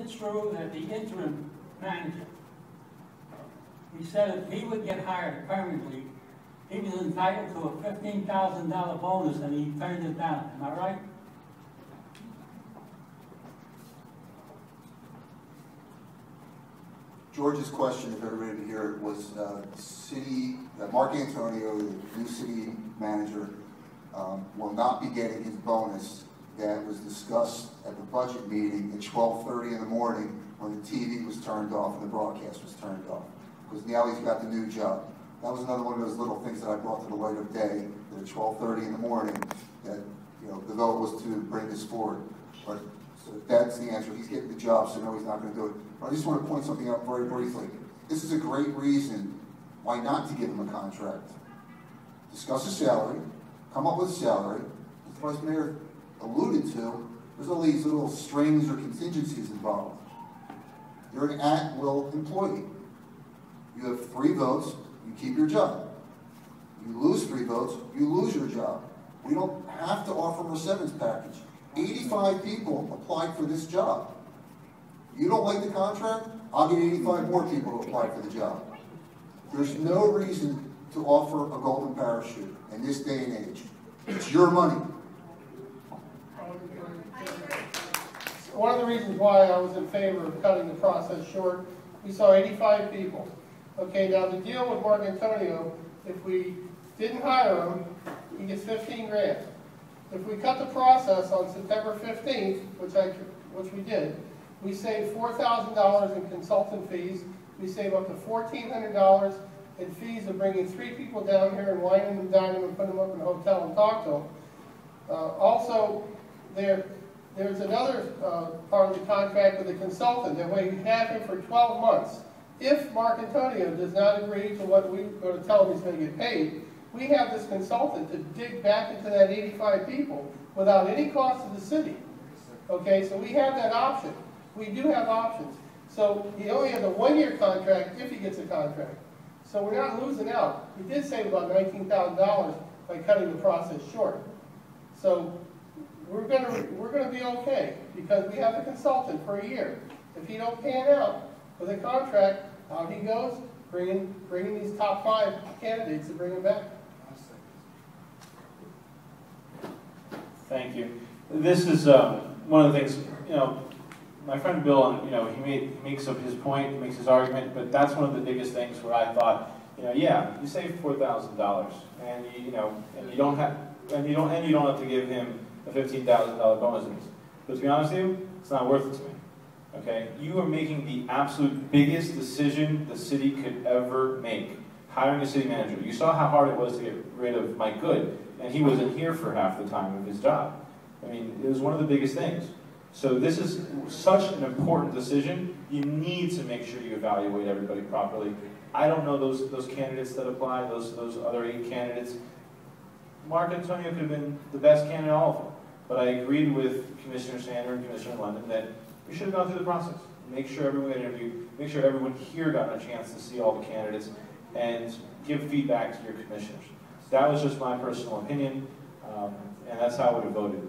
it true that the interim manager, he said if he would get hired permanently, he was entitled to a $15,000 bonus and he turned it down? Am I right? George's question, if everybody didn't hear it, was Mark Antonio, the new city manager, will not be getting his bonus that was discussed at the budget meeting at 12:30 in the morning when the TV was turned off and the broadcast was turned off. Because now he's got the new job. That was another one of those little things that I brought to the light of day, that at 12:30 in the morning, that the vote was to bring this forward. But so that's the answer. He's getting the job, so no, he's not going to do it. But I just want to point something out very briefly. This is a great reason why not to give him a contract. Discuss a salary, come up with a salary. As the Vice Mayor alluded to, there's all these little strings or contingencies involved. You're an at-will employee. You have 3 votes, you keep your job. You lose 3 votes, you lose your job. We don't have to offer him a severance package. 85 people applied for this job. You don't like the contract? I'll get 85 more people to apply for the job. There's no reason to offer a golden parachute in this day and age. It's your money. One of the reasons why I was in favor of cutting the process short, we saw 85 people. Okay, now the deal with Mark Antonio, if we didn't hire him, he gets 15 grand. If we cut the process on September 15th, which we did, we saved $4,000 in consultant fees. We save up to $1,400 in fees of bringing 3 people down here and wining them, dining them, putting them up in a hotel and talk to them. Also, there's another part of the contract with the consultant that we have him for 12 months. If Mark Antonio does not agree to what we're going to tell him he's going to get paid, we have this consultant to dig back into that 85 people without any cost to the city. Okay, so we have that option. We do have options. So he only has a 1-year contract if he gets a contract. So we're not losing out. We did save about $19,000 by cutting the process short. So we're gonna be okay because we have a consultant for a year. If he don't pan out with a contract, out he goes, bringing these top 5 candidates to bring him back. Thank you. This is one of the things, my friend Bill, he makes up his point, he makes his argument, but that's one of the biggest things where I thought, yeah, you save $4,000, and you don't have to give him a $15,000 bonus. But to be honest with you, it's not worth it to me. Okay, you are making the absolute biggest decision the city could ever make, hiring a city manager. You saw how hard it was to get rid of Mike Good, and he wasn't here for half the time of his job. I mean, it was one of the biggest things. So this is such an important decision. You need to make sure you evaluate everybody properly. I don't know those candidates that apply, those other 8 candidates. Make Antonio could have been the best candidate of all of them. But I agreed with Commissioner Sander and Commissioner London that we should have gone through the process. Make sure everyone interviewed, make sure everyone here got a chance to see all the candidates and give feedback to your commissioners. That was just my personal opinion, and that's how I would have voted.